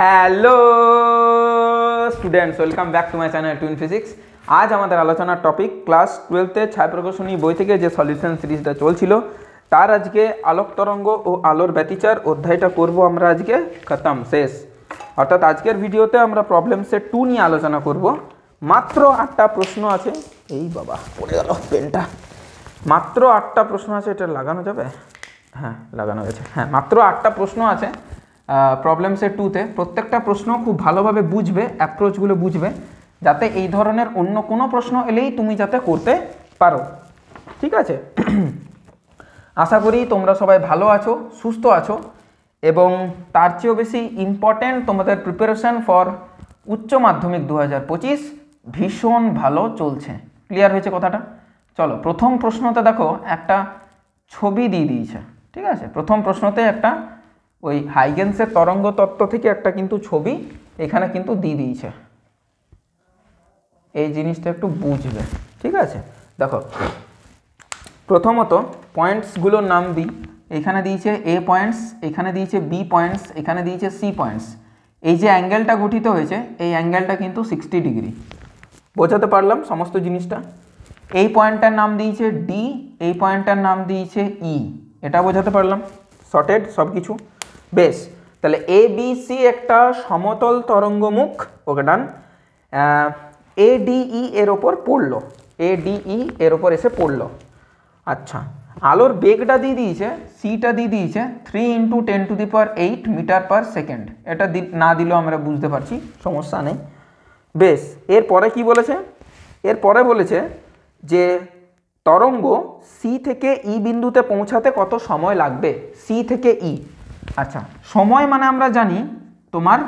Hello students, welcome back to my channel twin physics. আজ আমাদের আলোচনার টপিক ক্লাস 12-তে ছায়া প্রকাশনী বই থেকে যে সলিউশন সিরিজটা চলছিল তার আজকে আলোক তরঙ্গ ও আলোর ব্যতিচার অধ্যায়টা করব আমরা আজকে খতম, শেষ। অর্থাৎ আজকের ভিডিওতে আমরা প্রবলেম সেট 2 নিয়ে আলোচনা করব। মাত্র 8টা প্রশ্ন আছে। এই বাবা পড়ে গেল পেনটা। মাত্র 8টা প্রশ্ন আছে। এটা লাগানো যাবে? হ্যাঁ, লাগানো গেছে। হ্যাঁ, মাত্র 8টা প্রশ্ন আছে প্রবলেম সেট 2-তে। প্রত্যেকটা প্রশ্ন খুব ভালোভাবে বুঝবে, অ্যাপ্রোচগুলো বুঝবে, যাতে এই ধরনের অন্য কোনো প্রশ্ন এলেই তুমি যাতে করতে পারো। ঠিক আছে? আশা করি তোমরা সবাই ভালো আছো, সুস্থ আছো, এবং তার চেয়েও বেশি ইম্পর্ট্যান্ট তোমাদের প্রিপারেশান ফর উচ্চ মাধ্যমিক 2025 ভীষণ ভালো চলছে। ক্লিয়ার হয়েছে কথাটা? চলো, প্রথম প্রশ্নতে দেখো একটা ছবি দিয়ে দিয়েছে। ঠিক আছে, প্রথম প্রশ্নতে একটা ওই হাইগেন্সের তরঙ্গ তত্ত্ব থেকে একটা কিন্তু ছবি এখানে কিন্তু দিয়ে দিয়েছে। এই জিনিসটা একটু বুঝবে। ঠিক আছে, দেখো প্রথমত পয়েন্টসগুলোর নাম দিই। এখানে দিয়েছে এ পয়েন্টস, এখানে দিয়েছে বি পয়েন্টস, এখানে দিয়েছে সি পয়েন্টস। এই যে অ্যাঙ্গেলটা গঠিত হয়েছে এই অ্যাঙ্গেলটা কিন্তু 60 ডিগ্রি। বোঝাতে পারলাম সমস্ত জিনিসটা? এই পয়েন্টটার নাম দিয়েছে ডি, এই পয়েন্টটার নাম দিয়েছে ই। এটা বোঝাতে পারলাম? শর্টেড সব কিছু? বেশ, তাহলে এ বি সি একটা সমতল তরঙ্গমুখ। ওকে, ডান। এডিই এর ওপর পড়লো, এডিই এর ওপর এসে পড়লো। আচ্ছা, আলোর বেগটা দিয়ে দিয়েছে, সিটা দিয়ে দিয়েছে 3 × 10⁸ মিটার পার সেকেন্ড। এটা না দিলেও আমরা বুঝতে পারছি, সমস্যা নেই। বেশ, এরপরে কি বলেছে? এরপরে বলেছে যে তরঙ্গ সি থেকে ই বিন্দুতে পৌঁছাতে কত সময় লাগবে, সি থেকে ই। আচ্ছা, সময় মানে আমরা জানি তোমার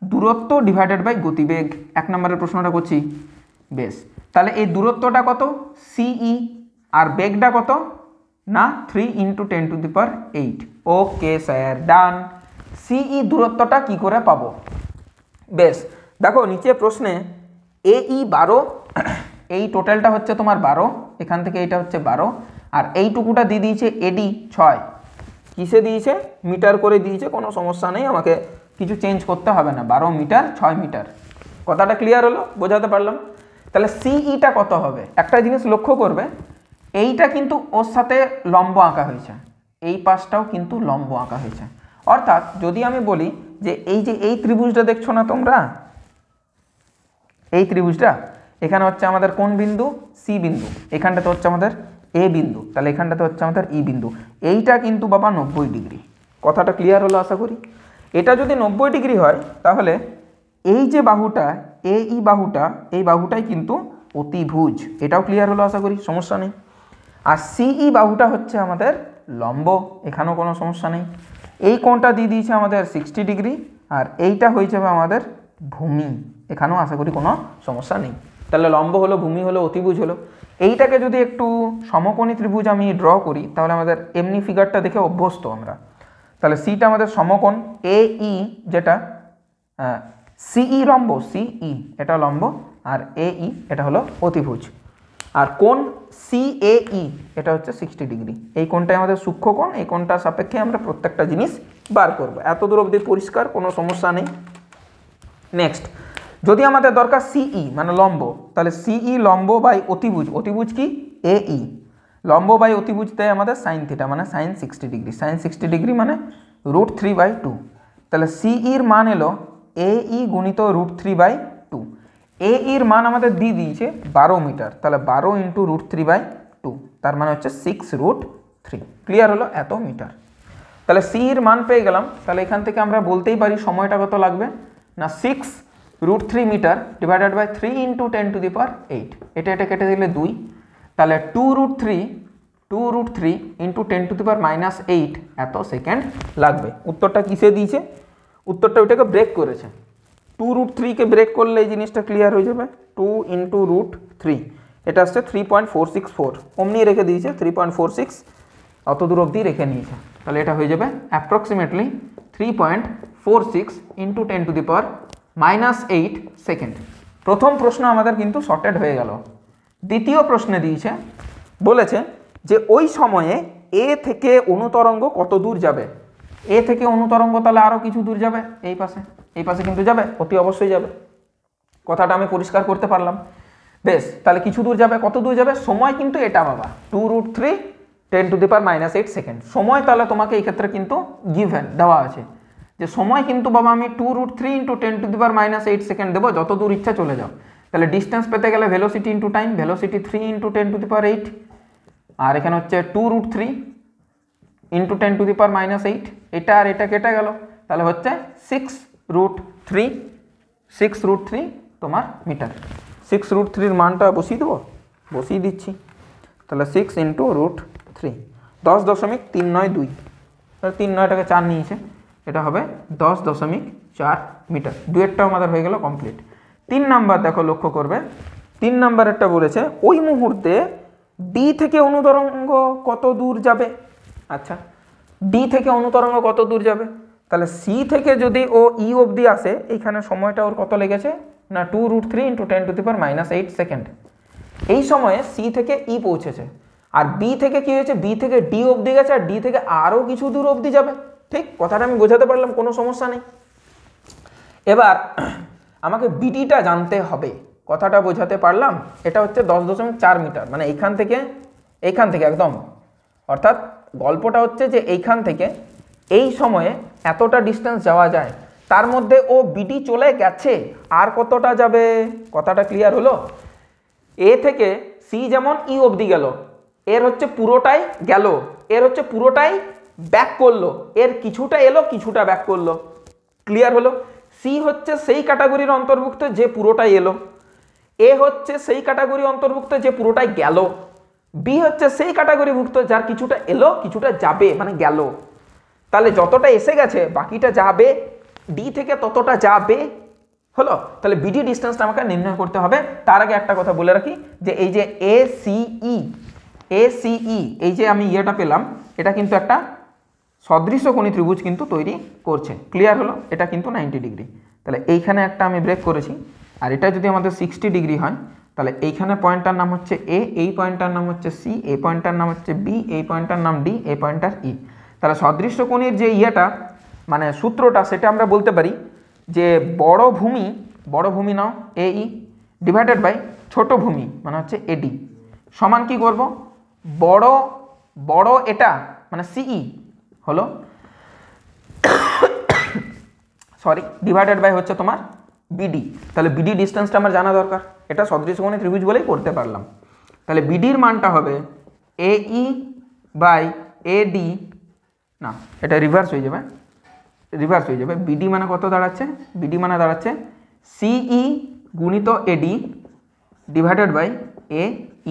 দূরত্ব ডিভাইডেড বাই গতিবেগ। 1 নম্বরের প্রশ্নটা করছি। বেশ, তাহলে এই দূরত্বটা কত? সিই। আর বেগটা কত? না, 3 × 10⁸। ওকে স্যার, ডান। সিই দূরত্বটা কি করে পাবো? বেশ, দেখো নিচে প্রশ্নে এই 12, এই টোটালটা হচ্ছে তোমার 12, এখান থেকে এইটা হচ্ছে 12, আর এইটুকুটা দিয়ে দিয়েছে এডি 6। কিসে দিয়েছে? মিটার করে দিয়েছে, কোনো সমস্যা নেই, আমাকে কিছু চেঞ্জ করতে হবে না। 12 মিটার 6 মিটার। কথাটা ক্লিয়ার হলো? বোঝাতে পারলাম? তাহলে সিইটা কত হবে? একটা জিনিস লক্ষ্য করবে, এইটা কিন্তু ওর সাথে লম্ব আঁকা হয়েছে, এই পাশটাও কিন্তু লম্ব আঁকা হয়েছে। অর্থাৎ যদি আমি বলি যে এই ত্রিভুজটা দেখছো না তোমরা, এই ত্রিভুজটা, এখানে হচ্ছে আমাদের কোন বিন্দু? সি বিন্দু। এখানটাতে হচ্ছে আমাদের এ বিন্দু, তাহলে এখানটাতে হচ্ছে আমাদের ই বিন্দু। এইটা কিন্তু বাবা 90 ডিগ্রি। কথাটা ক্লিয়ার হলো আশা করি? এটা যদি 90 ডিগ্রি হয় তাহলে এই যে বাহুটা, এই বাহুটা, এই বাহুটাই কিন্তু অতিভুজ। এটাও ক্লিয়ার হলো আশা করি? সমস্যা নেই। আর সিই বাহুটা হচ্ছে আমাদের লম্ব, এখানেও কোনো সমস্যা নেই। এই কোণটা দিয়ে দিয়েছে আমাদের 60 ডিগ্রি, আর এইটা হয়ে যাবে আমাদের ভূমি। এখানেও আশা করি কোনো সমস্যা নেই। তাহলে লম্ব হলো, ভূমি হলো, অতিভুজ হলো। এইটাকে যদি একটু সমকোণী ত্রিভুজ আমি ড্র করি তাহলে আমাদের এমনি ফিগারটা দেখে অভ্যস্ত আমরা। তাহলে সিটা আমাদের সমকোণ, এই যেটা সিই লম্ব, সিই এটা লম্ব, আর এই এটা হলো অতিভুজ। আর কোণ সিএই এটা হচ্ছে 60 ডিগ্রি। এই কোণটাই আমাদের সূক্ষ্ম কোণ, এই কোণটার সাপেক্ষে আমরা প্রত্যেকটা জিনিস বার করব। এত দূর অবধি পরিষ্কার, কোনো সমস্যা নেই। নেক্সট, যদি আমাদের দরকার সিই মানে লম্ব, তাহলে সিই লম্ব বাই অতিভুজ। অতিভুজ কি? এই। লম্ব বাই অতিভুজ দেয় আমাদের সাইন থিটা, মানে সাইন 60 ডিগ্রি। সাইন 60 ডিগ্রি মানে √3/2। তাহলে সিইর মান এলো এই গুণিত √3/2। এর মান আমাদের দিয়ে দিয়েছে 12 মিটার, তাহলে 12 × √3/2, তার মানে হচ্ছে 6√3। ক্লিয়ার হলো? এত মিটার। তাহলে সির মান পেয়ে গেলাম। তাহলে এখান থেকে আমরা বলতেই পারি সময়টা কত লাগবে, না 6√3 মিটার ডিভাইডেড বাই 3 × 10⁸। এটা কেটে দিলে 2, তাহলে 2√3 × 10⁻⁸ এত সেকেন্ড লাগবে। উত্তরটা কিসে দিয়েছে? উত্তরটা ওইটাকে ব্রেক করেছে। 2√3কে ব্রেক করলে এই জিনিসটা ক্লিয়ার হয়ে যাবে। 2 × √3 এটা আসছে 3.464। অমনি রেখে দিয়েছে 3.46, অত দূর অবধি রেখে নিয়েছে। তাহলে এটা হয়ে যাবে অ্যাপ্রক্সিমেটলি 3.46 × 10⁻⁸ সেকেন্ড। প্রথম প্রশ্ন আমাদের কিন্তু শর্টেড হয়ে গেল। দ্বিতীয় প্রশ্নে দিয়েছে, বলেছে যে ওই সময়ে এ থেকে অনুতরঙ্গ কত দূর যাবে। এ থেকে অনুতরঙ্গ তাহলে আরও কিছু দূর যাবে, এই পাশে এই পাশে কিন্তু যাবে, অতি অবশ্যই যাবে। কথাটা আমি পরিষ্কার করতে পারলাম। বেশ, তাহলে কিছু দূর যাবে, কত দূর যাবে? সময় কিন্তু এটা বাবা 2√3 10⁻⁸ সেকেন্ড সময়। তাহলে তোমাকে এই ক্ষেত্রে কিন্তু গিভেন দেওয়া আছে যে সময় কিন্তু বাবা আমি 2√3 × 10⁻⁸ সেকেন্ড দেবো, যত দূর ইচ্ছা চলে যাও। তাহলে ডিস্টেন্স পেতে গেলে ভেলোসিটি ইন্টু টাইম, ভেলোসিটি 3 × 10⁸, আর এখানে হচ্ছে 2√3 × 10⁻⁸, এটা আর এটা কেটে গেল, তাহলে হচ্ছে 6√3 তোমার মিটার। 6√3 মানটা বসিয়ে দেবো, বসিয়ে দিচ্ছি। তাহলে 6 × √3 10.392, 3৯টাকে 4 নিয়েছে, এটা হবে 10.4 মিটার। ডুয়েটটাও আমাদের হয়ে গেল কমপ্লিট। 3 নাম্বার দেখো, লক্ষ্য করবে 3 নাম্বারেরটা বলেছে ওই মুহূর্তে ডি থেকে অনুতরঙ্গ কত দূর যাবে। আচ্ছা, ডি থেকে অনুতরঙ্গ কত দূর যাবে? তাহলে সি থেকে যদি ও ই অবধি আসে, এইখানে সময়টা ওর কত লেগেছে না 2√3 × 10⁻⁸ সেকেন্ড। এই সময়ে সি থেকে ই পৌঁছেছে, আর বি থেকে কি হয়েছে, বি থেকে ডি অবধি গেছে, আর ডি থেকে আরও কিছু দূর অবধি যাবে। ঠিক কথাটা আমি বোঝাতে পারলাম, কোনো সমস্যা নেই। এবার আমাকে বিডিটা জানতে হবে, কথাটা বোঝাতে পারলাম। এটা হচ্ছে 10.4 মিটার, মানে এইখান থেকে একদম, অর্থাৎ গল্পটা হচ্ছে যে এইখান থেকে এই সময়ে এতটা ডিস্টেন্স যাওয়া যায়, তার মধ্যে ও বিডি চলে গেছে, আর কতটা যাবে? কথাটা ক্লিয়ার হলো? এ থেকে সি যেমন ই অবধি গেল, এর হচ্ছে পুরোটাই গেল, এর হচ্ছে পুরোটাই ব্যাক করলো, এর কিছুটা এলো কিছুটা ব্যাক করলো। ক্লিয়ার হলো? সি হচ্ছে সেই ক্যাটাগরির অন্তর্ভুক্ত যে পুরোটাই এলো, এ হচ্ছে সেই ক্যাটাগরি অন্তর্ভুক্ত যে পুরোটাই গেল, বি হচ্ছে সেই ক্যাটাগরিভুক্ত যার কিছুটা এলো কিছুটা যাবে, মানে গেল। তাহলে যতটা এসে গেছে বাকিটা যাবে, ডি থেকে ততটা যাবে। হলো? তাহলে বিডি ডিস্টেন্সটা আমাকে নির্ণয় করতে হবে। তার আগে একটা কথা বলে রাখি যে এই যে এসিই এই যে আমি ইয়েটা পেলাম, এটা কিন্তু একটা সদৃশকোণী ত্রিভুজ কিন্তু তৈরি করছে। ক্লিয়ার হলো? এটা কিন্তু 90 ডিগ্রি। তাহলে এইখানে একটা আমি ব্রেক করেছি, আর এটা যদি আমাদের 60 ডিগ্রি হয়, তাহলে এইখানে পয়েন্টটার নাম হচ্ছে এ, এই পয়েন্টটার নাম হচ্ছে সি, এই পয়েন্টটার নাম হচ্ছে বি, এই পয়েন্টটার নাম ডি, এই পয়েন্টটার ই। তাহলে সদৃশকোণীর যে ইয়েটা মানে সূত্রটা, সেটা আমরা বলতে পারি যে বড় ভূমি নাও এই ডিভাইডেড বাই ছোট ভূমি মানে হচ্ছে এডি সমান কি করব, বড় এটা মানে সিই হলো সরি ডিভাইডেড বাই হচ্ছে তোমার বিডি। তাহলে বিডি ডিস্টেন্সটা আমার জানা দরকার, এটা সদৃশকোণী ত্রিভুজ বলেই করতে পারলাম। তাহলে বিডির মানটা হবে এই বাই এডি, না এটা রিভার্স হয়ে যাবে, বিডি মানে কত দাঁড়াচ্ছে, বিডি মানে দাঁড়াচ্ছে সিই গুণিত এডি ডিভাইডেড বাই এ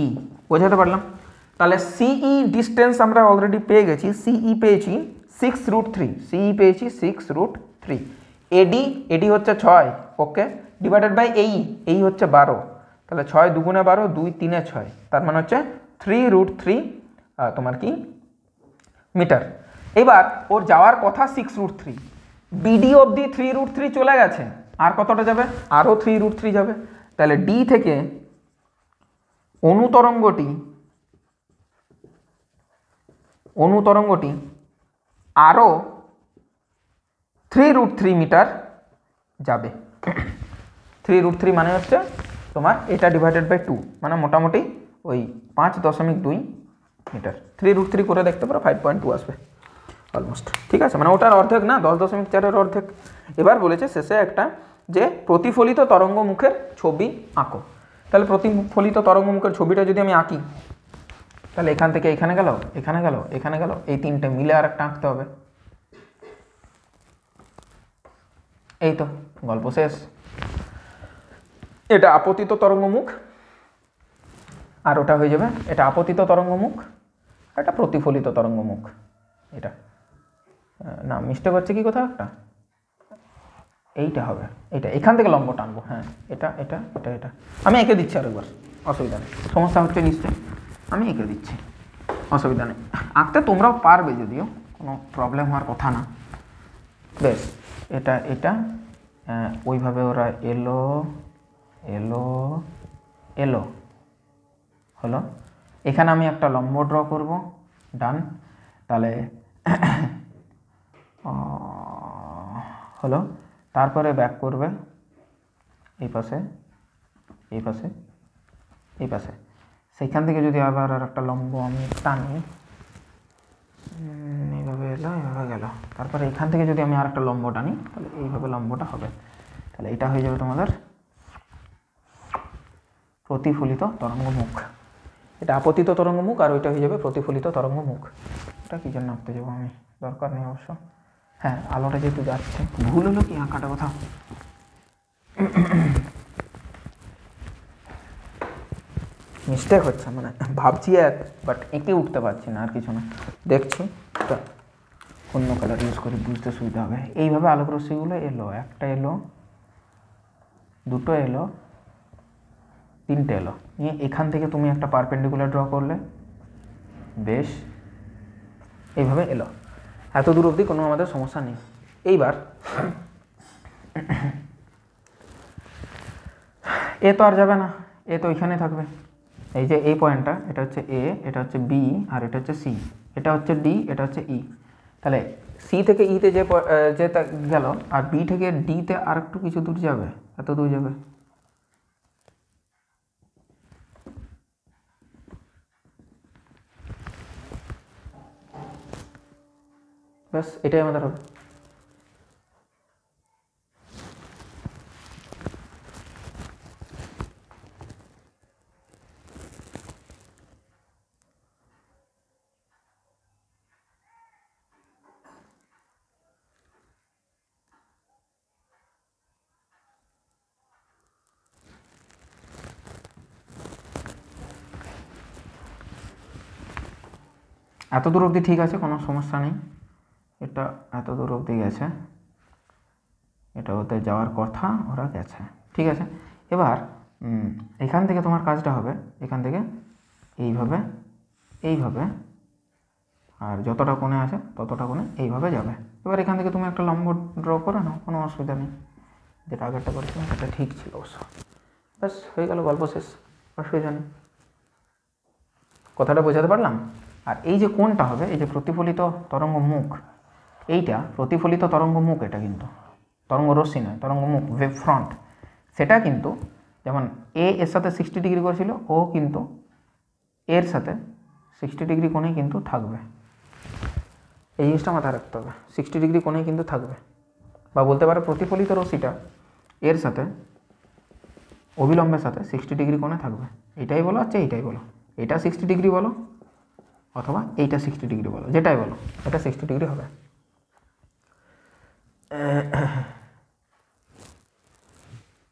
ই। বোঝাতে পারলাম? তাহলে সিই ডিস্টেন্স আমরা অলরেডি পেয়ে গেছি, সিই পেয়েছি 6√3, সিই পেয়েছি 6√3, এডি হচ্ছে 6, ওকে, ডিভাইডেড বাই এই হচ্ছে 12, তাহলে 6 2 12, 2 3 6, তার মানে হচ্ছে 3√3 তোমার কি মিটার। এবার ওর যাওয়ার কথা 6√3, বিডি অবধি 3√3 চলে গেছে, আর কতটা যাবে? আরও 3√3 যাবে। তাহলে ডি থেকে অনুতরঙ্গটি আরও 3√3 মিটার যাবে। 3√3 মানে হচ্ছে তোমার এটা ডিভাইডেড বাই 2, মানে মোটামুটি ওই 5.2 মিটার। 3√3 করে দেখতে পারো, 5.2 আসবে অলমোস্ট। ঠিক আছে, মানে ওটার অর্ধেক না, 10.4-এর অর্ধেক। এবার বলেছে শেষে একটা যে প্রতিফলিত তরঙ্গমুখের ছবি আঁকো। তাহলে প্রতিফলিত তরঙ্গমুখের ছবিটা যদি আমি আঁকি, তাহলে এখান থেকে এখানে গেল, এখানে গেল, এখানে গেল, এই তিনটে মিলে আর একটা আঁকতে হবে। এই তো গল্প শেষ। এটা আপতিত তরঙ্গমুখ, আর ওটা হয়ে যাবে এটা আপতিত তরঙ্গমুখ, এটা প্রতিফলিত তরঙ্গমুখ। এটা না মিস্টেক হচ্ছে কি, কোথাও একটা এইটা হবে, এটা এখান থেকে লম্ব টানবো। হ্যাঁ, এটা এটা এটা এটা আমি এঁকে দিচ্ছি আরেকবার, অসুবিধা নেই। সমস্যা হচ্ছে নিশ্চয়ই, আমি এঁকে দিচ্ছি, অসুবিধা নেই। আঁকতে তোমরাও পারবে, যদিও কোনো প্রবলেম হওয়ার কথা না। বেশ, এটা এটা ওইভাবে ওরা এলো এলো এলো হলো। এখানে আমি একটা লম্ব ড্র করব, ডান। তাহলে হলো, তারপরে ব্যাক করবে এই পাশে, এই পাশে, এই পাশে। সেইখান থেকে যদি আবার আর একটা লম্ব আমি টানি, এইভাবে এলো, এইভাবে গেল, তারপরে এখান থেকে যদি আমি আর একটা লম্ব টানি তাহলে এইভাবে লম্বটা হবে। তাহলে এটা হয়ে যাবে তোমাদের প্রতিফলিত তরঙ্গমুখ। এটা আপতিত তরঙ্গমুখ আর ওইটা হয়ে যাবে প্রতিফলিত তরঙ্গমুখ। এটা কী জন্য আঁকতে যাবো আমি, দরকার নেই অবশ্য। হ্যাঁ, আলোটা যেহেতু যাচ্ছে, ভুল হলো কি আঁকাটা কথা, মিস্টেক হচ্ছে, মানে ভাবছি এক, বাট এঁকে উঠতে পারছি না, আর কিছু না। দেখছি এটা অন্য কালার ইউজ করে বুঝতে সুবিধা হবে। এইভাবে আলোক রশ্মিগুলো এলো, একটা এলো, দুটো এলো, তিনটে এলো, নিয়ে এখান থেকে তুমি একটা পারপেন্ডিকুলার ড্র করলে, বেশ এইভাবে এলো। এত দূর অবধি কোনো আমাদের সমস্যা নেই। এইবার এ তো আর যাবে না, এ তো ওইখানে থাকবে। এই যে এই পয়েন্টটা, এটা হচ্ছে এ, এটা হচ্ছে বি, আর এটা হচ্ছে সি, এটা হচ্ছে ডি, এটা হচ্ছে ই। তাহলে সি থেকে ইতে যে গেল, আর বি থেকে ডিতে আর একটু কিছু দূর যাবে, এত দূর যাবে। ব্যাস, এটাই আমাদের হবে। এত দূর অবধি ঠিক আছে, কোনো সমস্যা নেই। এটা এত দূর অবধি গেছে, এটা ওদের যাওয়ার কথা, ওরা গেছে, ঠিক আছে। এবার এখান থেকে তোমার কাজটা হবে, এখান থেকে এইভাবে, এইভাবে, আর যতটা কোণে আছে ততটা কোণে এইভাবে যাবে। এবার এখান থেকে তুমি একটা লম্ব ড্র করে নাও, কোনো অসুবিধা নেই। যেটা আগেরটা করেছিলাম সেটা ঠিক ছিল অবশ্য। ব্যাস হয়ে গেল, গল্প শেষ, অসুবিধা নেই। কথাটা বোঝাতে পারলাম? আর এই যে কোণটা হবে, এই যে প্রতিফলিত তরঙ্গ মুখ, এইটা প্রতিফলিত তরঙ্গ মুখ, এটা কিন্তু তরঙ্গ রশ্মি নয়, তরঙ্গ মুখ, ওয়েভ ফ্রন্ট। সেটা কিন্তু যেমন এ এর সাথে 60 ডিগ্রি করেছিল, ও কিন্তু এর সাথে 60 ডিগ্রি কোণেই কিন্তু থাকবে। এই জিনিসটা মাথায় রাখতে হবে, 60 ডিগ্রি কোণেই কিন্তু থাকবে। বা বলতে পারো প্রতিফলিত রশ্মিটা এর সাথে অবিলম্বের সাথে 60 ডিগ্রি কোণে থাকবে। এটাই বলো, আচ্ছা এইটাই বলো, এটা 60 ডিগ্রি বলো, অথবা এইটা 60 ডিগ্রি বলো, যেটাই বলো, এটা 60 ডিগ্রি হবে।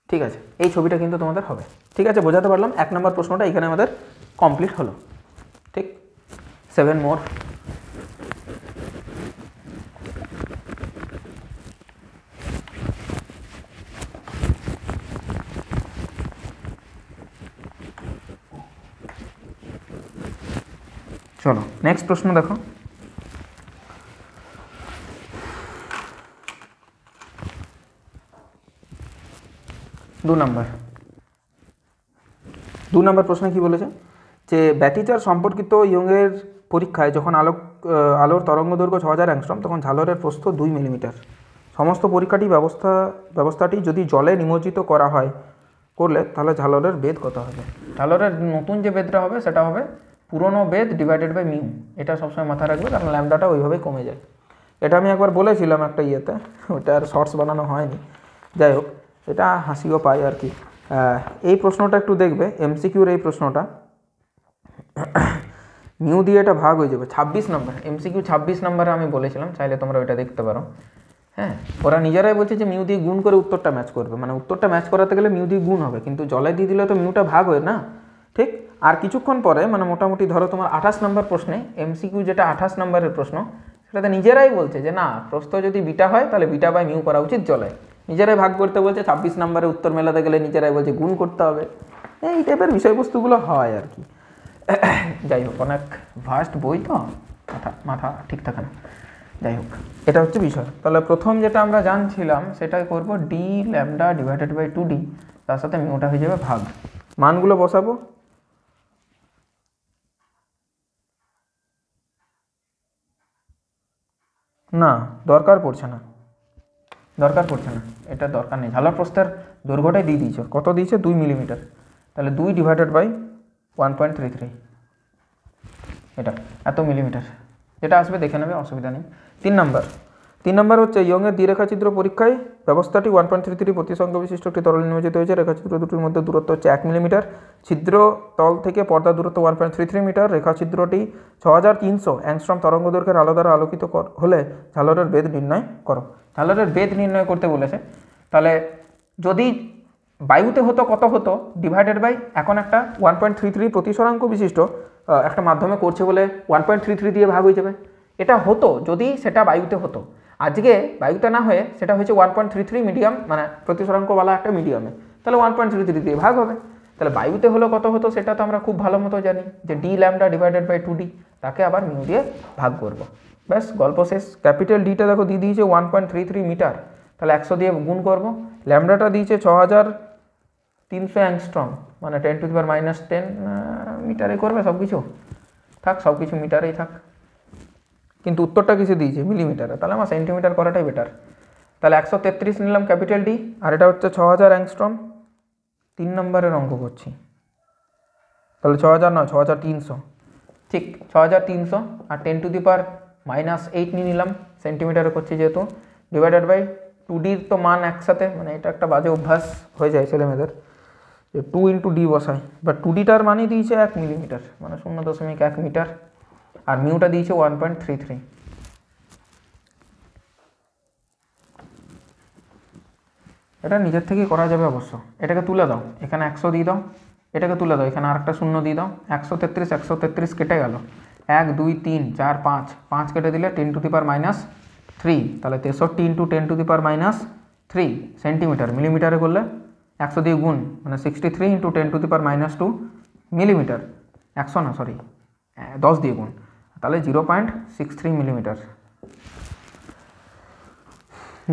ঠিক আছে, এই ছবিটা কিন্তু তোমাদের হবে। ঠিক আছে, বোঝাতে পারলাম? 1 নম্বর প্রশ্নটা এখানে আমাদের কমপ্লিট হলো। ঠিক, 7 মোর। চলো নেক্সট প্রশ্ন দেখো। দু নম্বর প্রশ্নে কি বলেছে, যে ব্যতিচার সম্পর্কিত ইয়ংয়ের পরীক্ষায় যখন আলোর তরঙ্গ দৈর্ঘ্য 6000 অ্যাংস্ট্রম, তখন ঝালরের প্রস্থ 2 মিলিমিটার। সমস্ত পরীক্ষাটি ব্যবস্থাটি যদি জলে নিমজ্জিত করা হয় করলে তাহলে ঝালরের বেদ কত হবে? ঝালরের নতুন যে বেদটা হবে সেটা হবে পুরনো বেদ ডিভাইডেড বাই মিউ। এটা সবসময় মাথায় রাখবে, কারণ ল্যামডাটা ওইভাবেই কমে যায়। এটা আমি একবার বলেছিলাম একটা ইয়েতে, ওটা আর শর্টস বানানো হয়নি। যাই হোক, এটা হাসিও পাই আর কি। এই প্রশ্নটা একটু দেখবে, এমসিকিউর এই প্রশ্নটা, মিউ দিয়ে এটা ভাগ হয়ে যাবে। 26 নম্বর এমসিকিউ, 26 নম্বরে আমি বলেছিলাম, চাইলে তোমরা ওইটা দেখতে পারো। হ্যাঁ, ওরা নিজেরাই বলছে যে মিউ দিয়ে গুণ করে উত্তরটা ম্যাচ করবে, মানে উত্তরটা ম্যাচ করাতে গেলে মিউ দিয়ে গুণ হবে, কিন্তু জলে দিয়ে দিলে তো মিউটা ভাগ হয় না। ঠিক, আর কিছুক্ষণ পরে, মানে মোটামুটি ধরো তোমার 28 নম্বর প্রশ্নে, এমসিকিউ যেটা 28 নম্বরের প্রশ্ন, সেটাতে নিজেরাই বলছে যে না, প্রস্থ যদি বিটা হয় তাহলে বিটা বাই মিউ করা উচিত জলে। নিজেরাই ভাগ করতে বলছে। 26 নম্বরে উত্তর মেলাতে গেলে নিজেরাই বলছে গুণ করতে হবে। এই টাইপের বিষয়বস্তুগুলো হয় আর কি। যাই হোক, অনেক ভাস্ট বই তো, মাথা ঠিক থাকে না। যাই হোক, এটা হচ্ছে বিষয়। তাহলে প্রথম যেটা আমরা জানছিলাম সেটাই করব, D lambda divided by 2d, তার সাথে মিউটা হয়ে যাবে ভাগ। মানগুলো বসাবো। না, দরকার পড়ছে না। দরকার পড়ছে না, এটা দরকার নেই। ঝালর প্রস্থের দৈর্ঘ্যটাই দিয়ে দিয়েছে, কত দিয়েছে 2 মিলিমিটার, তাহলে 2 ডিভাইডেড বাই 1.33, এটা এত মিলিমিটার, যেটা আসবে দেখে নেবে, অসুবিধা নেই। 3 নম্বর হচ্ছে ইয়ংয়ের দ্বিরেখাচিত্র পরীক্ষায় ব্যবস্থাটি 1.33 প্রতিসংখ্য বিশিষ্ট একটি তরল নিয়োজিত হয়েছে। রেখাচিত্র দুটির মধ্যে দূরত্ব হচ্ছে 1 মিলিমিটার, ছিদ্র তল থেকে পর্দার দূরত্ব 1.33 মিটার। রেখাচিত্রটি 6300 অ্যাংস্ট্রম তরঙ্গ দৈর্ঘ্যের আলো দ্বারা আলোকিত হলে ঝালরের বেধ নির্ণয় করো। ঝালরের বেধ নির্ণয় করতে বলেছে, তাহলে যদি বায়ুতে হতো কত হতো ডিভাইডেড বাই, এখন একটা 1.33 প্রতিসরাঙ্ক বিশিষ্ট একটা মাধ্যমে করছে বলে 1.33 দিয়ে ভাগ হয়ে যাবে। এটা হতো যদি সেটা বায়ুতে হতো, আজকে বায়ুতে না হয়ে সেটা হয়েছে 1.33 মিডিয়াম, মানে প্রতিসরাঙ্কওয়ালা একটা মিডিয়ামে, তাহলে 1.33 দিয়ে ভাগ হবে। তাহলে বায়ুতে হলো কত হতো সেটা তো আমরা খুব ভালো মতো জানি, যে D lambda divided by 2D, তাকে আবার মিউ দিয়ে ভাগ করব, ব্যাস গল্প শেষ। ক্যাপিটাল ডিটা দেখো দিয়ে দিয়েছে 1.33 মিটার, তাহলে 100 দিয়ে গুণ করব। ল্যামডাটা দিয়েছে 6300 অ্যাংস্ট্রম, মানে 10⁻⁻10 মিটারে করবে সব কিছু, থাক সব কিছু মিটারেই থাক, কিন্তু উত্তরটা কিছু দিয়েছে মিলিমিটারে, তাহলে আমার সেন্টিমিটার করাটাই বেটার। তাহলে 133 নিলাম ক্যাপিটাল ডি, আর এটা হচ্ছে 6000 অ্যাংস্ট্রম। 3 নম্বরের অঙ্ক করছি, তাহলে 6000 নয় 6300, ঠিক 6300, আর 10⁻⁻8 নিয়ে নিলাম, সেন্টিমিটারে করছি যেহেতু, ডিভাইডেড বাই 2Dর তো মান একসাথে, মানে এটা একটা বাজে অভ্যাস হয়ে যায় ছেলেমেয়েদের, যে 2 × D বসায়, বা 2Dটার মানই দিয়েছে 1 মিলিমিটার, মানে 0.1 মিটার, আর মিউটা দিয়েছে 1.33। এটা নিজের থেকেই করা যাবে অবশ্য। এটাকে তুলে দাও, এখানে 100 দিয়ে দাও, এটাকে তুলে দাও, এখানে আরেকটা শূন্য দিয়ে দাও, 133 কেটে গেল, 1 2 3 4 5, 5 কেটে দিলে 10⁻³ তাহলে 63 × 10⁻³ সেন্টিমিটার। মিলিমিটারে করলে 100 দিয়ে গুণ, মানে 63 × 10⁻² মিলিমিটার, 100 না সরি 10 দিয়ে গুণ, তাহলে 0.63 মিলিমিটার।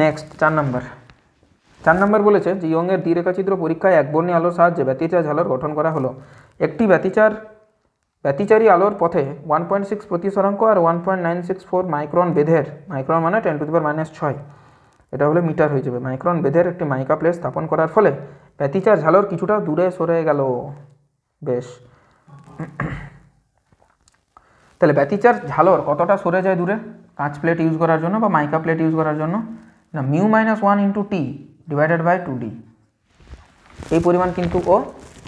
নেক্সট 4 নম্বর বলেছে যে ইয়ংয়ের দ্বিরেখাচিত্র পরীক্ষায় একবর্ণী আলোর সাহায্যে ব্যতিচার ঝালর গঠন করা হলো। একটি ব্যতিচারী আলোর পথে 1.6 প্রতিসরাঙ্ক আর 1.964 মাইক্রন বেধের, মাইক্রন মানে 10⁻⁶, এটা হলে মিটার হয়ে যাবে, মাইক্রন বেধের একটি মাইকা প্লেট স্থাপন করার ফলে ব্যতিচার ঝালর কিছুটা দূরে সরে গেল। বেশ, তাহলে ব্যতিচার ঝালর কতটা সরে যায় দূরে কাঁচ প্লেট ইউজ করার জন্য বা মাইকা প্লেট ইউজ করার জন্য, না μ-1 × T ডিভাইডেড বাই 2D, এই পরিমাণ কিন্তু ও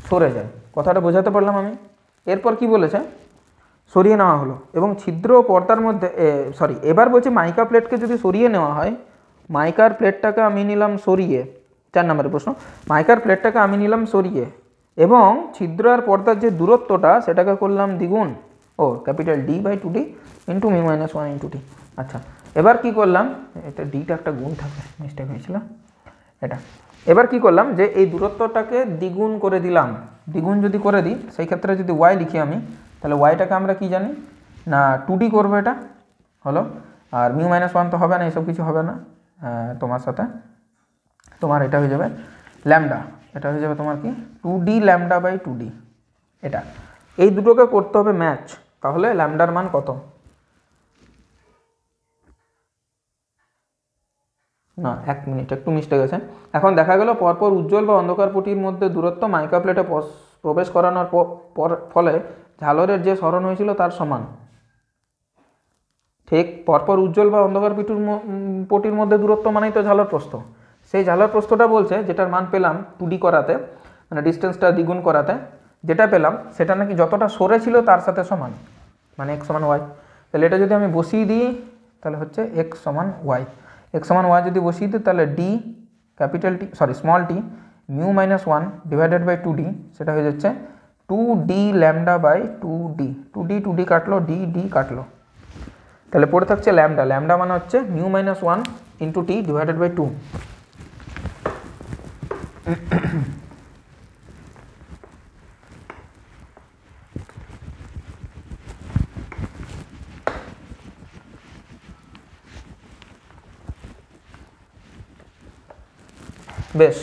সরে যায়। কথাটা বোঝাতে পারলাম আমি? এরপর কি বলেছে, সরিয়ে নেওয়া হলো এবং ছিদ্র পর্দার মধ্যে এবার বলছে মাইকা প্লেটকে যদি সরিয়ে নেওয়া হয়, মাইকার প্লেটটাকে আমি নিলাম সরিয়ে, 4 নম্বরের প্রশ্ন, মাইকার প্লেটটাকে আমি নিলাম সরিয়ে এবং ছিদ্র আর পর্দার যে দূরত্বটা সেটাকে করলাম দ্বিগুণ, capital D by 2D into μ-1 × T। আচ্ছা, এবার কি করলাম, এটা ডিটা একটা গুণ থাকে, মিস্টেক হয়েছিল এটা। এবার কি করলাম যে এই দূরত্বটাকে দ্বিগুণ করে দিলাম, দ্বিগুণ যদি করে দিই সেই ক্ষেত্রে যদি y লিখি আমি, তাহলে yটাকে আমরা কি জানি না 2D করবো, এটা হলো, আর μ-1 তো হবে না, এসব কিছু হবে না তোমার সাথে, তোমার এটা হয়ে যাবে ল্যামডা, এটা হয়ে যাবে তোমার কি 2D ল্যামডা বাই 2D। এটা এই দুটোকে করতে হবে ম্যাচ, তাহলে ল্যামডার মান কত, না 1 মিনিট একটু মিস্টেক আছে। এখন দেখা গেল পরপর উজ্জ্বল বা অন্ধকার পটির মধ্যে দূরত্ব মাইকা প্লেটে প্রবেশ করানোর ফলে ঝালরের যে সরণ হয়েছিল তার সমান। ঠিক পরপর উজ্জ্বল বা অন্ধকার পটির মধ্যে দূরত্ব মানেই তো ঝালর প্রস্থ, সেই ঝালর প্রস্থটা বলছে যেটার মান পেলাম 2D করাতে, মানে ডিস্টেন্সটা দ্বিগুণ করাতে যেটা পেলাম সেটা নাকি যতটা সরে ছিল তার সাথে সমান, মানে x = y। তাহলে এটা যদি আমি বসিয়ে দিই তাহলে হচ্ছে x = y, x = y যদি বসিয়ে দিই তাহলে d capital T small t μ-1 divided by 2D, সেটা হয়ে যাচ্ছে 2D ল্যামডা বাই 2D কাটলো, d কাটলো, তাহলে পড়ে থাকছে ল্যামডা, ল্যামডা মানে হচ্ছে μ-1 × T ডিভাইডেড বাই 2। বেশ,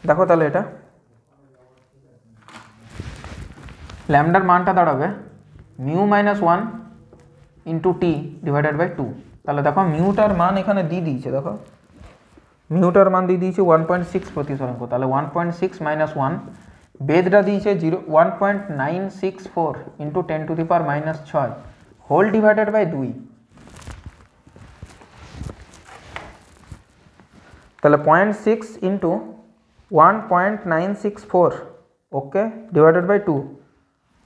দেখো তাহলে এটা ল্যামডার মানটা দাঁড়াবে μ-1 × T ডিভাইডেড বাই 2। তাহলে দেখো মিউটার মান এখানে দিয়ে দিয়েছে, দেখো মিউটার মান দিয়ে দিয়েছে 1.6 প্রতিসরাঙ্ক, তাহলে 1.6 মাইনাস 1, বেদটা দিয়েছে 1.964 ইন্টু 10⁻⁻6 হোল ডিভাইডেড বাই 2, তাহলে 0.6 ইন্টু 1.964 ওকে ডিভাইডেড বাই 2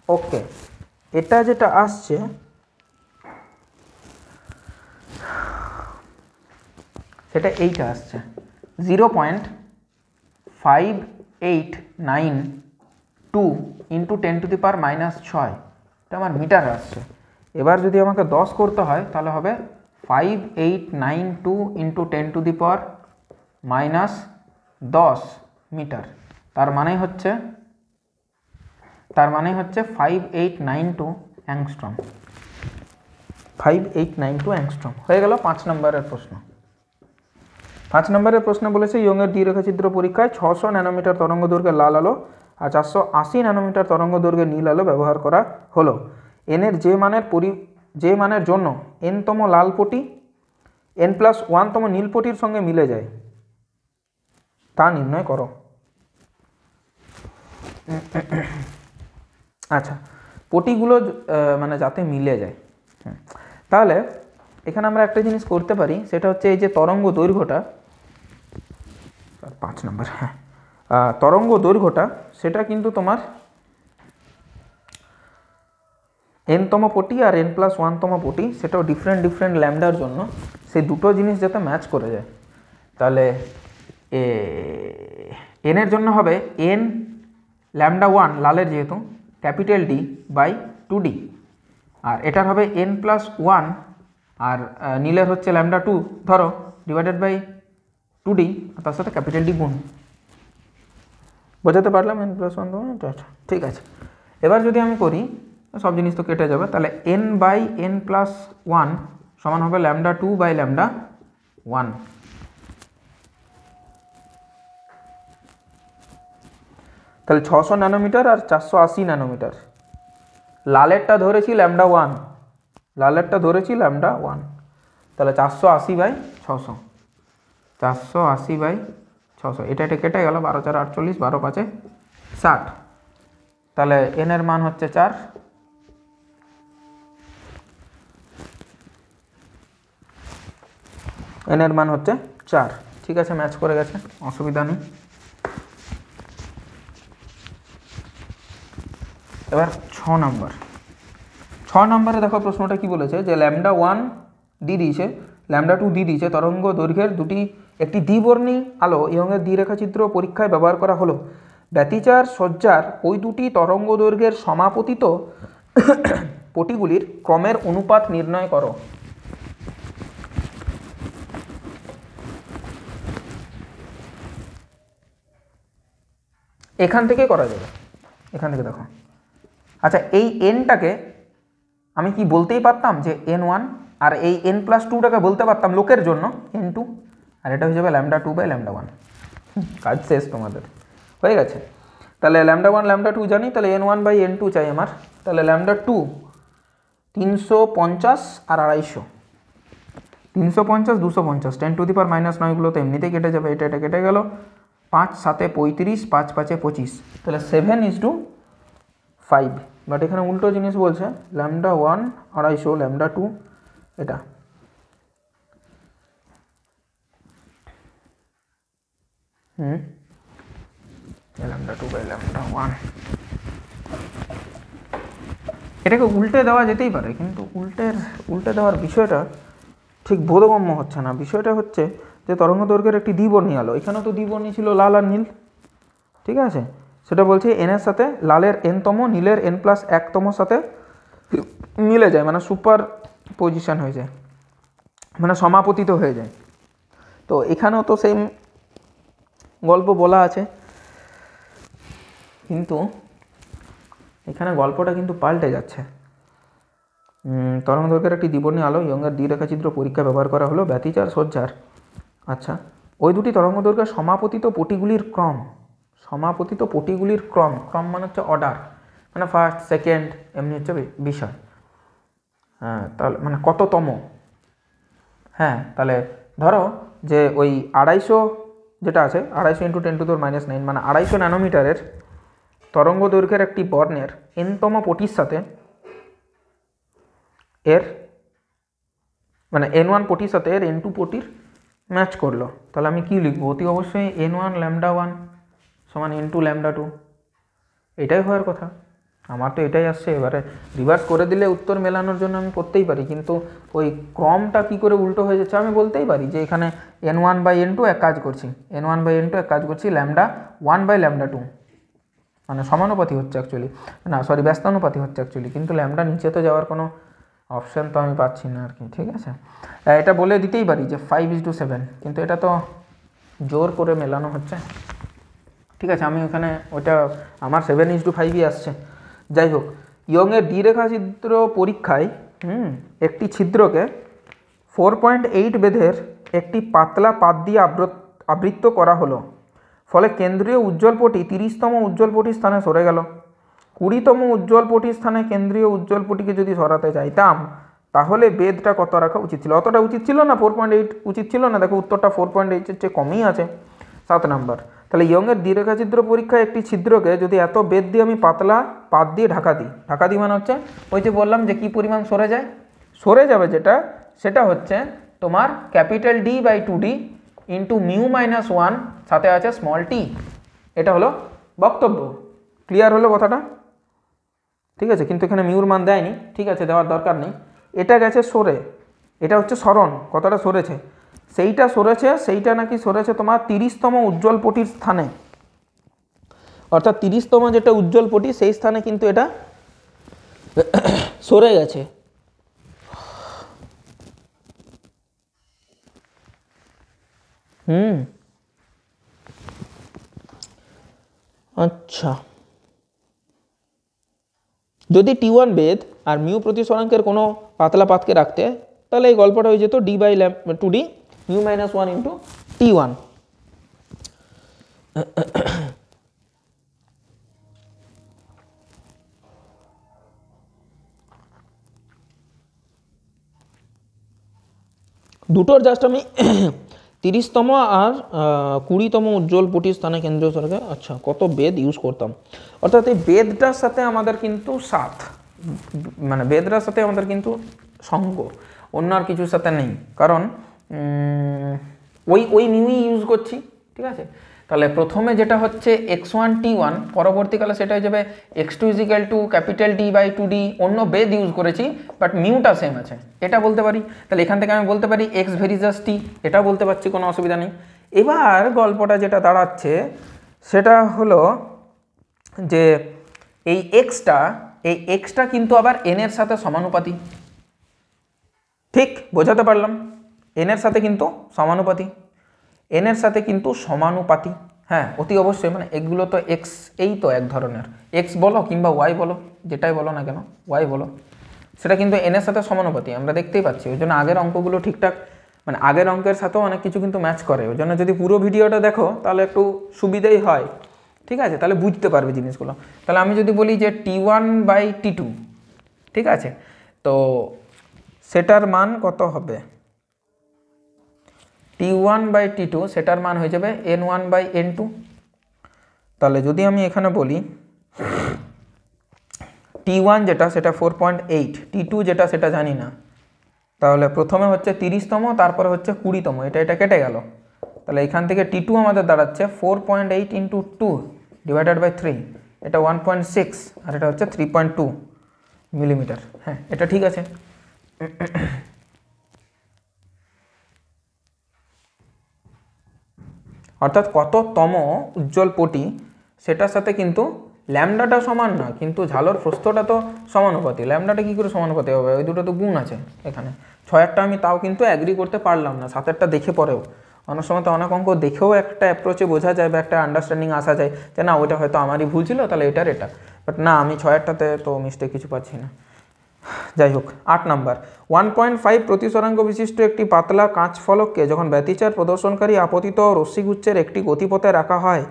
ওকে। এটা যেটা আসছে সেটা এইটা আসছে 0.5892 ইন্টু 10⁻⁻6, এটা আমার মিটার আসছে। এবার যদি আমাকে 10 করতে হয় তাহলে হবে 5892 ইন্টু 10⁻⁻10 মিটার, তার মানে হচ্ছে 5892 অ্যাংস্ট্রম, 5892 অ্যাংস্ট্রম। হয়ে গেল 5 নম্বরের প্রশ্ন। 5 নম্বরের প্রশ্ন বলেছে ইয়ংয়ের দ্বিরেখাচিত্র পরীক্ষায় 600 ন্যানোমিটার তরঙ্গ দৈর্ঘ্যের লাল আলো আর 480 ন্যানোমিটার তরঙ্গ দৈর্ঘ্যের নীল আলো ব্যবহার করা হলো। এনের যে মানের জন্য n-তম লাল পটি n+1-তম নীল পটির সঙ্গে মিলে যায় তা নির্ণয় করো। আচ্ছা, পটিগুলো মানে যাতে মিলে যায়, তাহলে এখানে আমরা একটা জিনিস করতে পারি, সেটা হচ্ছে এই যে তরঙ্গ দৈর্ঘ্যটা 5 নম্বর, হ্যাঁ তরঙ্গ দৈর্ঘ্যটা সেটা কিন্তু তোমার n-তম পটি আর n+1-তম পটি সেটাও ডিফারেন্ট ল্যামডার জন্য, সেই দুটো জিনিস যাতে ম্যাচ করে যায়। তাহলে এর জন্য হবে n λ1 লালের যেহেতু ক্যাপিটাল D বাই 2D, আর এটার হবে n+1 আর নীলের হচ্ছে λ2 ধরো ডিভাইডেড বাই 2D আর তার সাথে ক্যাপিটাল D গুণ। বোঝাতে পারলাম n+1? ঠিক আছে। এবার যদি আমি করি সব জিনিস তো কেটে যাবে, তাহলে n বাই n+1 সমান হবে λ2 বাই λ1। তাহলে 600 ন্যানোমিটার আর 480 ন্যানোমিটার। লালেরটা ধরেছি λ1, তাহলে 480 বাই 600, 480 বাই 600, এটা কেটে গেল 12 4 48, 12 5 60, তাহলে n এর মান হচ্ছে 4, n এর মান হচ্ছে 4। ঠিক আছে, ম্যাচ করে গেছে, অসুবিধা নেই। এবার 6 নম্বরে দেখো প্রশ্নটা কি বলেছে, যে λ1 দিয়ে দিয়েছে, λ2 দিয়ে দিয়েছে, তরঙ্গ দৈর্ঘ্যের একটি দ্বিবর্ণী আলো ইয়ংয়ের দ্বিরেখাচিত্র পরীক্ষায় ব্যবহার করা হলো। ব্যতিচার সজ্জার ওই দুটি তরঙ্গ দৈর্ঘ্যের সমাপতিত পটিগুলির ক্রমের অনুপাত নির্ণয় করো। এখান থেকে করা যাবে, এখান থেকে দেখো। আচ্ছা, এই nটাকে আমি কি বলতেই পারতাম যে n1, আর এই n+2টাকে বলতে পারতাম লোকের জন্য n2, আর এটা হয়ে যাবে λ2 বাই λ1। কাজ শেষ তোমাদের, হয়ে গেছে। তাহলে λ1 λ2 জানি, তাহলে n1 বাই n2 চাই আমার। তাহলে λ2 350 আর 250, 350 250, 10⁻⁻9 গুলো তো এমনিতেই কেটে যাবে, এটা কেটে গেল, 5 7 35, 5 5 25, তাহলে 7:5। বাট এখানে উল্টো জিনিস বলছে, λ1 250, λ2 এটা, λ2 বাই λ1। এটাকে উল্টে দেওয়া যেতেই পারে, কিন্তু উল্টে দেওয়ার বিষয়টা ঠিক বোধগম্য হচ্ছে না। বিষয়টা হচ্ছে যে তরঙ্গ দৈর্ঘ্যের একটি দ্বিবর্ণী আলো, এখানেও তো দ্বিবর্ণী ছিল লাল আর নীল, ঠিক আছে। সেটা বলছে এনের সাথে লালের n-তম, নীলের n+1-তম সাথে মিলে যায়, মানে সুপার পজিশন হয়ে যায়, মানে সমাপতিত হয়ে যায়। তো এখানেও তো সেম গল্প বলা আছে, কিন্তু এখানে গল্পটা কিন্তু পাল্টে যাচ্ছে। তরঙ্গ দৈর্ঘ্যের একটি দ্বিবর্ণী আলো ইয়ংয়ের দ্বিরেখাচিত্র পরীক্ষা ব্যবহার করা হলো ব্যতিচার সজ্জার। আচ্ছা, ওই দুটি তরঙ্গ দৈর্ঘ্যের সমাপতিত পটিগুলির ক্রম, ক্রম মানে হচ্ছে অর্ডার, মানে ফার্স্ট সেকেন্ড এমনি হচ্ছে বিষয়। হ্যাঁ, তাহলে মানে কততম, হ্যাঁ, তাহলে ধরো যে ওই 250 যেটা আছে 250 × 10⁻৯ মানে 250 ন্যানোমিটারের তরঙ্গ দৈর্ঘ্যের একটি বর্ণের n-তম পটির সাথে এর মানে n1 পটির সাথে এর n2 পটির ম্যাচ করলো, তাহলে আমি কি লিখবো? অতি অবশ্যই n1 λ1 সমান n2 λ2, এটাই হওয়ার কথা। আমার তো এটাই আসছে, এবারে রিভার্স করে দিলে উত্তর মেলানোর জন্য আমি করতেই পারি, কিন্তু ওই ক্রমটা কি করে উল্টো হয়ে যাচ্ছে আমি বলতেই পারি যে এখানে n1/n2 এক কাজ করছি, n1/n2 এক কাজ করছি λ1/λ2, মানে সমানুপাতি হচ্ছে অ্যাকচুয়ালি, না সরি ব্যস্তানুপাতি হচ্ছে অ্যাকচুয়ালি, কিন্তু ল্যামডা নিচে তো যাওয়ার কোনো অপশান তো আমি পাচ্ছি না আর কি। ঠিক আছে, এটা বলে দিতেই পারি যে 5:7, কিন্তু এটা তো জোর করে মেলানো হচ্ছে। ঠিক আছে, আমি ওখানে ওটা আমার 7:5ই আসছে। যাই হোক, ইয়ংয়ের দ্বিরেখাচিত্র পরীক্ষায় একটি ছিদ্রকে 4.8 বেধের একটি পাতলা পাত দিয়ে আবৃত্ত করা হলো, ফলে কেন্দ্রীয় উজ্জ্বলপটি 30তম উজ্জ্বলপটির স্থানে সরে গেল। 20তম উজ্জ্বলপটির স্থানে কেন্দ্রীয় উজ্জ্বলপটিকে যদি সরাতে চাইতাম তাহলে বেধটা কত রাখা উচিত ছিল? অতটা উচিত ছিল না, 4.8 উচিত ছিল না। দেখো উত্তরটা 4.8-এর চেয়ে কমই আছে। 7 নাম্বার, তাহলে ইয়ংয়ের দ্বিরেখাচিত্র পরীক্ষায় একটি ছিদ্রকে যদি এত বেধ দিয়ে আমি পাতলা পাত দিয়ে ঢাকা দিই মানে হচ্ছে ওই যে বললাম যে কি পরিমাণ সরে যায়, সরে যাবে যেটা, সেটা হচ্ছে তোমার D/2D ইন্টু μ-1 সাথে আছে স্মল t। এটা হলো বক্তব্য। ক্লিয়ার হলো কথাটা? ঠিক আছে, কিন্তু এখানে মিউর মান দেয়নি, ঠিক আছে, দেওয়ার দরকার নেই। এটা গেছে সরে, এটা হচ্ছে সরণ, কতটা সরেছে, সেইটা নাকি সরেছে তোমার 30তম উজ্জ্বলপটির স্থানে, অর্থাৎ 30তম যেটা উজ্জ্বলপটি সেই স্থানে কিন্তু এটা সরে গেছে। আচ্ছা, যদি T1 বেধ আর মিউ প্রতিসরাঙ্কের কোনো পাতলা পাতকে রাখতে, তাহলে এই গল্পটা হয়ে যেত D/2D μ-1 ইন্টু T1। দুটোর জাস্ট আমি 30তম আর 20তম উজ্জ্বলপটির স্থানে কেন্দ্রীয় সরকে আচ্ছা কত বেদ ইউজ করতাম, অর্থাৎ এই বেদটার সাথে আমাদের কিন্তু মানে বেদটার সাথে আমাদের কিন্তু সঙ্গ, অন্য আর কিছুর সাথে নেই, কারণ ওই মিউই ইউজ করছি। ঠিক আছে, তাহলে প্রথমে যেটা হচ্ছে x1 T1, পরবর্তীকালে সেটা হয়ে যাবে x2 = D/2D, অন্য বেদ ইউজ করেছি বাট মিউটা সেম আছে, এটা বলতে পারি। তাহলে এখান থেকে আমি বলতে পারি x ভেরিজাস t, এটাও বলতে পারছি, কোনো অসুবিধা নেই। এবার গল্পটা যেটা দাঁড়াচ্ছে সেটা হলো যে এই এক্সটা কিন্তু আবার n এর সাথে সমানুপাতি। ঠিক বোঝাতে পারলাম? n এর সাথে কিন্তু সমানুপাতি, n এর সাথে কিন্তু সমানুপাতি। হ্যাঁ, অতি অবশ্যই, মানে এগুলো তো x, এই তো এক ধরনের x বলো কিংবা y বলো, যেটাই বলো না কেন, y বলো, সেটা কিন্তু n এর সাথে সমানুপাতি, আমরা দেখতেই পাচ্ছি। ওই জন্য আগের অঙ্কগুলো ঠিকঠাক, মানে আগের অঙ্কের সাথেও অনেক কিছু কিন্তু ম্যাচ করে। ওই জন্য যদি পুরো ভিডিওটা দেখো তাহলে একটু সুবিধাই হয়। ঠিক আছে, তাহলে বুঝতে পারবে জিনিসগুলো। তাহলে আমি যদি বলি যে T1/T2, ঠিক আছে, তো সেটার মান কত হবে? T1/T2 সেটার মান হয়ে যাবে n1/n2। তাহলে যদি আমি এখানে বলি T1 যেটা সেটা 4.8, T2 যেটা সেটা জানি না, তাহলে প্রথমে হচ্ছে 30তম, তারপরে হচ্ছে 20তম, এটা কেটে গেল। তাহলে এখান থেকে T2 আমাদের দাঁড়াচ্ছে 4.8 × 2/3, এটা 1.6, আর এটা হচ্ছে 3.2 মিলিমিটার। হ্যাঁ, এটা ঠিক আছে। অর্থাৎ কততম উজ্জ্বলপটি সেটার সাথে কিন্তু ল্যামডাটা সমান না, কিন্তু ঝালর প্রস্থটা তো সমানুপাতি। ল্যামডাটা কী করে সমানুপাতি হবে? ওই দুটো তো গুণ আছে এখানে। 6-এরটা আমি তাও কিন্তু অ্যাগ্রি করতে পারলাম না, 7-এরটা দেখে পরেও। অনেক সময় তো অনেক অঙ্ক দেখেও একটা অ্যাপ্রোচে বোঝা যায় বা একটা আন্ডারস্ট্যান্ডিং আসা যায় যে না ওইটা হয়তো আমারই ভুল ছিল, তাহলে এটা, বাট না, আমি 6-এরটাতে তো মিস্টেক কিছু পাচ্ছি না। যাই হোক, 8 নাম্বার, 1.5 প্রতিসরাঙ্ক বিশিষ্ট একটি পাতলা কাঁচ ফলককে যখন ব্যতিচার প্রদর্শনকারী আপতিত রশ্মিগুচ্ছের একটি গতিপথে রাখা হয়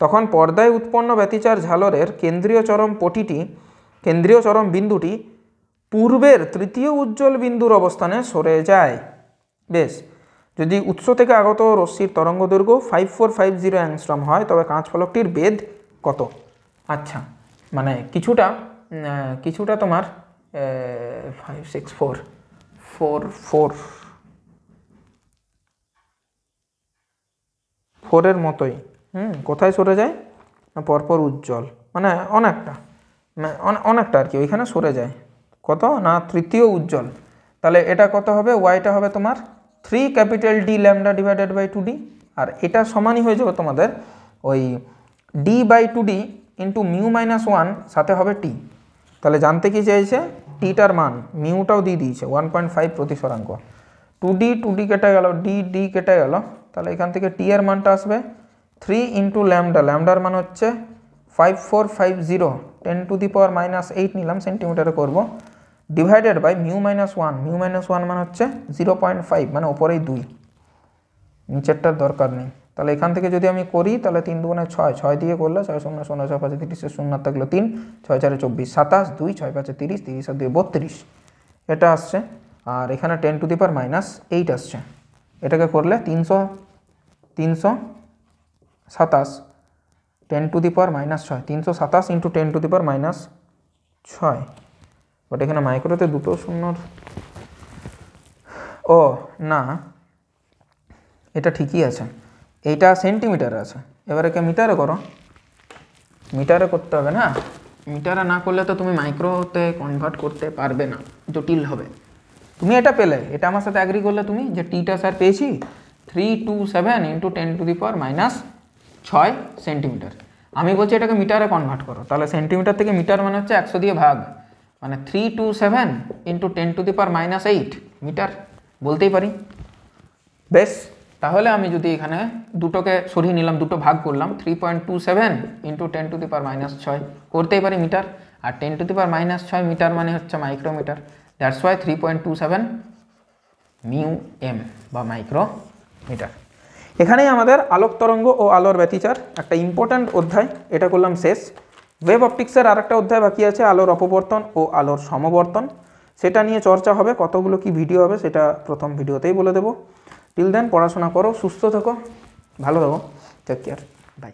তখন পর্দায় উৎপন্ন ব্যতিচার ঝালরের কেন্দ্রীয় চরম বিন্দুটি পূর্বের তৃতীয় উজ্জ্বল বিন্দুর অবস্থানে সরে যায়। বেশ, যদি উৎস থেকে আগত রশ্মির তরঙ্গ দৈর্ঘ্য 5450 অ্যাংস্ট্রম হয় তবে কাঁচ ফলকটির বেধ কত? আচ্ছা, মানে কিছুটা তোমার 4 এর মতোই। কোথায় সরে যায় না পরপর উজ্জ্বল, মানে অনেকটা আর কি, ওইখানে সরে যায়। কত না তৃতীয় উজ্জ্বল। তাহলে এটা কত হবে? ওয়াইটা হবে তোমার 3 D lambda divided by 2D, আর এটা সমানই হয়ে যাবে তোমাদের ওই d/2D ইন্টু μ-1 সাথে হবে টি। তাহলে জানতে কি চাইছে? টিটার মান, মিউটাও দিয়ে দিয়েছে 1.5 প্রতিসরাঙ্ক। 2D কেটে গেল, d কেটে গেল, তাহলে এখান থেকে টি এর মানটা আসবে 3 ইন্টু ল্যামডা, ল্যামডার মান হচ্ছে 5450, 10⁻⁻8 নিলাম, সেন্টিমিটারে করব, ডিভাইডেড বাই μ-1, μ-1 মানে হচ্ছে 0.5, মানে ওপরেই 2, নিচেরটার দরকার নেই। তাহলে এখান থেকে যদি আমি করি তাহলে 3 দুগুণে 6, 6 দিয়ে করলে 6 0 0 6 5 30, 0 থাকলো 3, 6 4 24, 27, 2 6 5 30, 30 আর 2 32, এটা আসছে। আর এখানে 10⁻8 আসছে, এটাকে করলে 327, 10⁻6, 327 ইন্টু 10⁻6। বাট এখানে মাইক্রোতে দুটো শূন্যর, ও না, এটা ঠিকই আছে, এইটা সেন্টিমিটারে আছে। এবার একে মিটারে করো, মিটারে করতে হবে না, মিটারে না করলে তো তুমি মাইক্রোতে কনভার্ট করতে পারবে না, জটিল হবে। তুমি এটা পেলে, এটা আমার সাথে অ্যাগ্রি করলে তুমি যে টিটা স্যার পেয়েছি 327 ইন্টু 10⁻6 সেন্টিমিটার। আমি বলছি এটাকে মিটারে কনভার্ট করো, তাহলে সেন্টিমিটার থেকে মিটার মানে হচ্ছে 100 দিয়ে ভাগ, মানে 327 ইন্টু 10⁻8 মিটার বলতেই পারি। বেশ, তাহলে আমি যদি এখানে দুটোকে সরিয়ে নিলাম, দুটো ভাগ করলাম, 3.27 ইন্টু 10⁻6 করতেই পারি মিটার, আর 10⁻6 মিটার মানে হচ্ছে মাইক্রোমিটার, দ্যাটস ওয়াই 3.27 μm বা মাইক্রোমিটার। এখানেই আমাদের আলোক তরঙ্গ ও আলোর ব্যতিচার একটা ইম্পর্ট্যান্ট অধ্যায়, এটা করলাম শেষ। ওয়েভ অপটিক্সের আরেকটা অধ্যায় বাকি আছে, আলোর অপবর্তন ও আলোর সমবর্তন, সেটা নিয়ে চর্চা হবে। কতগুলো কি ভিডিও হবে সেটা প্রথম ভিডিওতেই বলে দেবো। টিল দেন পড়াশোনা করো, সুস্থ থেকো, ভালো থাকো, টেক কেয়ার, বাই।